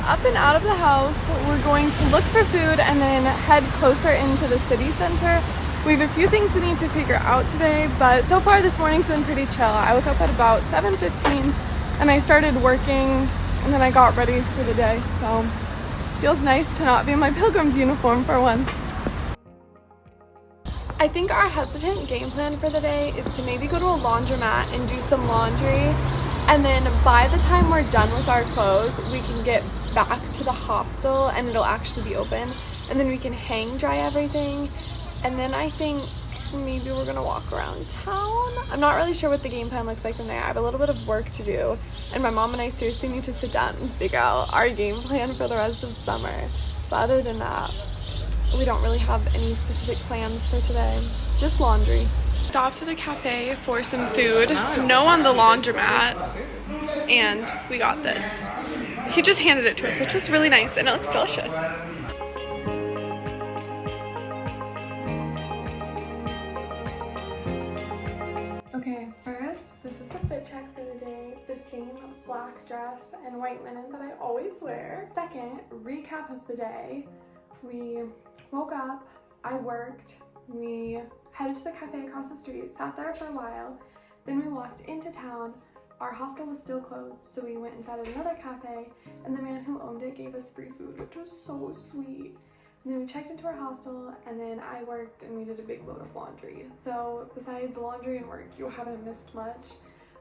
up and out of the house. We're going to look for food and then head closer into the city center. We have a few things we need to figure out today, but so far this morning's been pretty chill. I woke up at about 7:15 and I started working and then I got ready for the day. So feels nice to not be in my pilgrim's uniform for once. I think our hesitant game plan for the day is to maybe go to a laundromat and do some laundry, and then by the time we're done with our clothes we can get back to the hostel and it'll actually be open, and then we can hang dry everything, and then I think maybe we're gonna walk around town. I'm not really sure what the game plan looks like from there. I have a little bit of work to do, and my mom and I seriously need to sit down and figure out our game plan for the rest of summer. But other than that, we don't really have any specific plans for today, just laundry. Stopped at a cafe for some food, no on the laundromat, and we got this. He just handed it to us, which was really nice, and it looks delicious. Okay, first, this is the fit check for the day. The same black dress and white linen that I always wear. Second, recap of the day. We woke up, I worked, we headed to the cafe across the street, sat there for a while, then we walked into town. Our hostel was still closed, so we went inside of another cafe, and the man who owned it gave us free food, which was so sweet. And then we checked into our hostel, and then I worked and we did a big load of laundry. So besides laundry and work, you haven't missed much.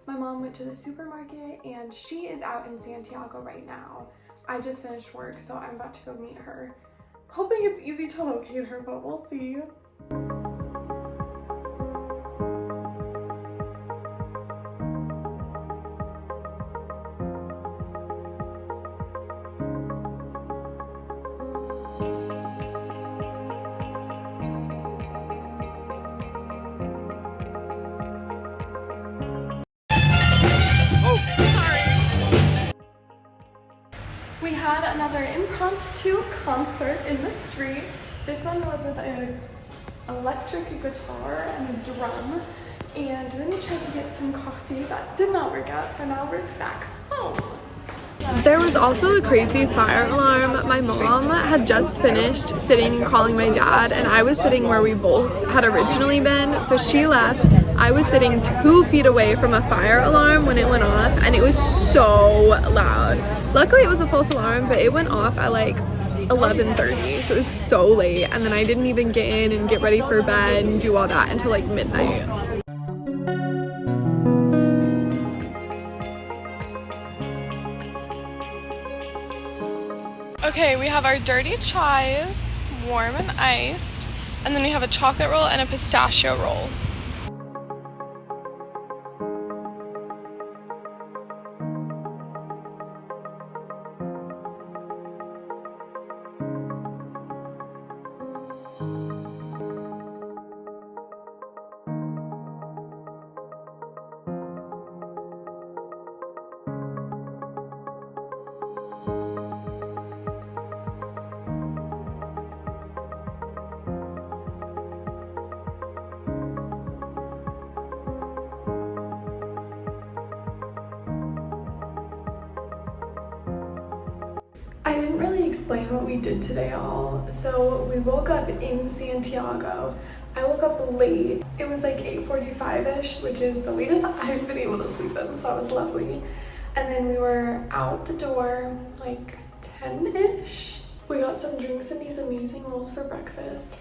My mom went to the supermarket and she is out in Santiago right now. I just finished work, so I'm about to go meet her. Hoping it's easy to locate her, but we'll see. We had another impromptu concert in the street. This one was with an electric guitar and a drum. And then we tried to get some coffee. That did not work out, so now we're back home. There was also a crazy fire alarm. My mom had just finished sitting and calling my dad, and I was sitting where we both had originally been. So she left. I was sitting 2 feet away from a fire alarm when it went off, and it was so loud. Luckily it was a false alarm, but it went off at like 11:30, so it was so late, and then I didn't even get in and get ready for bed and do all that until like midnight. Okay, we have our dirty chais, warm and iced, and then we have a chocolate roll and a pistachio roll. I didn't really explain what we did today all. So we woke up in Santiago. I woke up late. It was like 8:45-ish, which is the latest I've been able to sleep in, so that was lovely. And then we were out the door like 10-ish. We got some drinks and these amazing rolls for breakfast.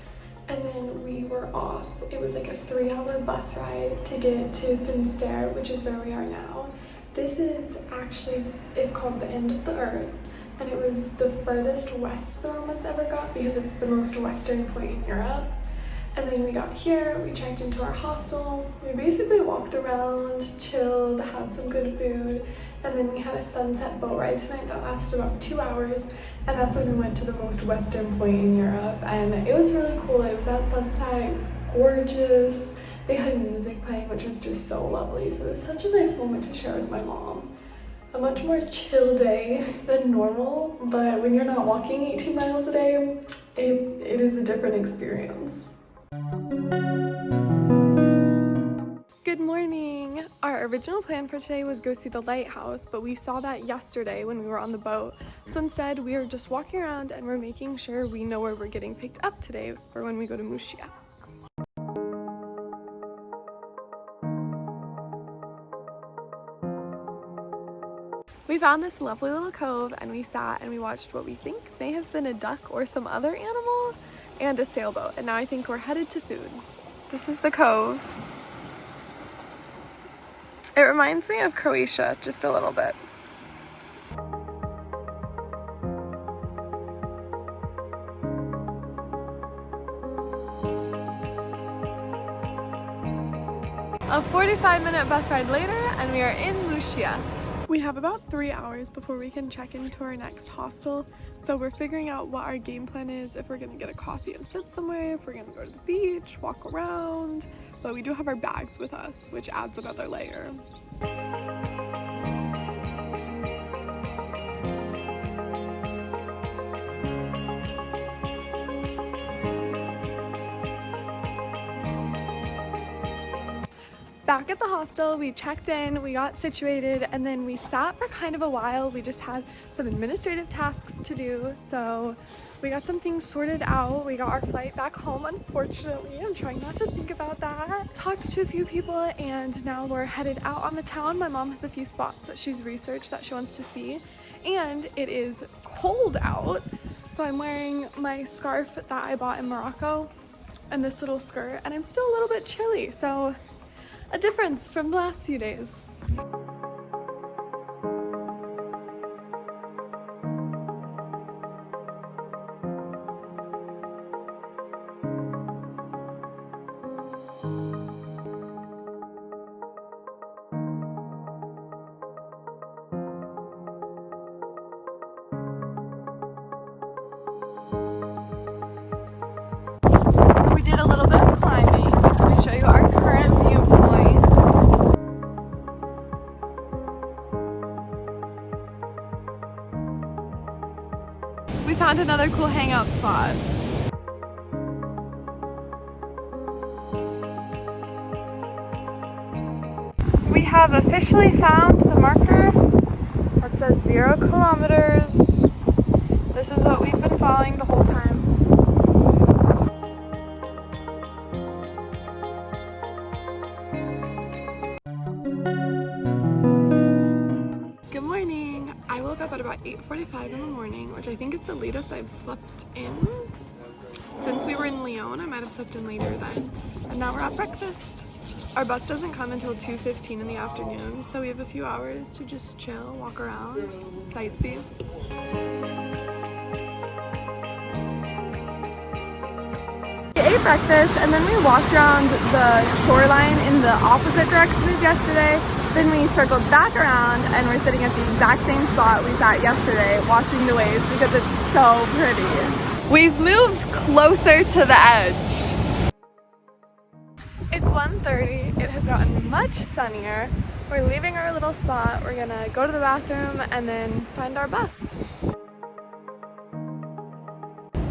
And then we were off. It was like a 3-hour bus ride to get to Fisterra, which is where we are now. This is actually, it's called the end of the earth. And it was the furthest west the Romans ever got because it's the most western point in Europe. And then we got here, we checked into our hostel, we basically walked around, chilled, had some good food, and then we had a sunset boat ride tonight that lasted about 2 hours, and that's when we went to the most western point in Europe, and it was really cool. It was at sunset, it was gorgeous, they had music playing, which was just so lovely, so it was such a nice moment to share with my mom. A much more chill day than normal, but when you're not walking 18 miles a day, it is a different experience. Good Good morning! Our original plan for today was go see the lighthouse, but we saw that yesterday when we were on the boat. So instead, we are just walking around and we're making sure we know where we're getting picked up today for when we go to Muxía. We found this lovely little cove and we sat and we watched what we think may have been a duck or some other animal and a sailboat, and now I think we're headed to food. This is the cove. It reminds me of Croatia just a little bit. A 45-minute bus ride later and we are in Muxía. We have about 3 hours before we can check into our next hostel, so we're figuring out what our game plan is, if we're gonna get a coffee and sit somewhere, if we're gonna go to the beach, walk around, but we do have our bags with us, which adds another layer. Back at the hostel, we checked in, we got situated, and then we sat for kind of a while. We just had some administrative tasks to do, so we got some things sorted out. We got our flight back home, unfortunately. I'm trying not to think about that. Talked to a few people, and now we're headed out on the town. My mom has a few spots that she's researched that she wants to see, and it is cold out, so I'm wearing my scarf that I bought in Morocco and this little skirt, and I'm still a little bit chilly, so a difference from the last few days. We did a little bit of climbing. Let me show you our current viewpoint. We found another cool hangout spot. We have officially found the marker that says 0 kilometers. This is what we've been following the whole time. Good morning. I woke up at about 8:45 in the morning, which I think is the latest I've slept in. Since we were in Lyon, I might have slept in later then. And now we're at breakfast. Our bus doesn't come until 2:15 in the afternoon, so we have a few hours to just chill, walk around, sightsee. We ate breakfast and then we walked around the shoreline in the opposite direction as yesterday. Then we circled back around and we're sitting at the exact same spot we sat yesterday watching the waves because it's so pretty. We've moved closer to the edge. It's 1:30. It has gotten much sunnier. We're leaving our little spot. We're gonna go to the bathroom and then find our bus.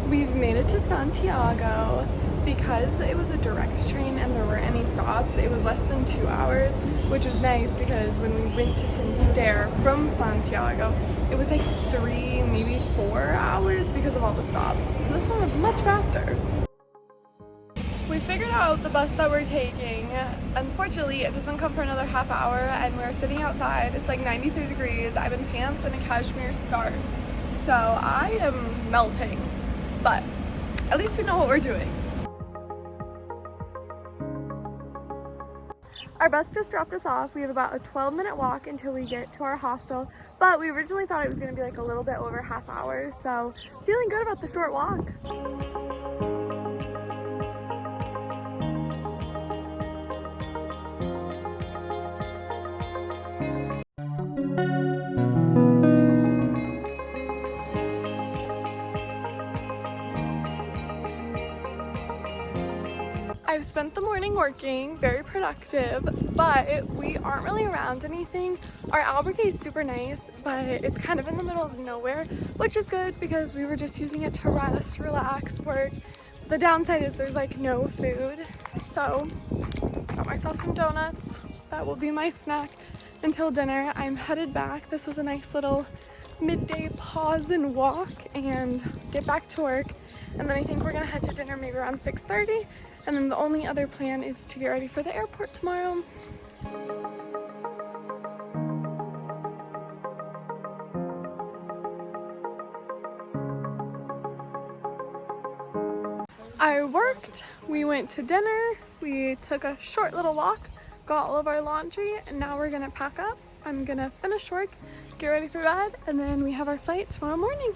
We've made it to Santiago. Because it was a direct train and there weren't any stops, it was less than 2 hours, which was nice because when we went to Fisterra from Santiago, it was like 3, maybe 4 hours because of all the stops. So this one was much faster. We figured out the bus that we're taking. Unfortunately, it doesn't come for another half hour and we're sitting outside. It's like 93 degrees. I have in pants and a cashmere scarf. So I am melting, but at least we know what we're doing. Our bus just dropped us off. We have about a 12-minute walk until we get to our hostel, but we originally thought it was going to be like a little bit over half hour, so feeling good about the short walk. I've spent the morning working, very productive, but we aren't really around anything. Our albergue is super nice, but it's kind of in the middle of nowhere, which is good because we were just using it to rest, relax, work. The downside is there's like no food, so got myself some donuts. That will be my snack until dinner. I'm headed back. This was a nice little midday pause and walk and get back to work. And then I think we're gonna head to dinner maybe around 6:30. And then the only other plan is to get ready for the airport tomorrow. I worked, we went to dinner, we took a short little walk, got all of our laundry, and now we're gonna pack up. I'm gonna finish work, get ready for bed, and then we have our flight tomorrow morning.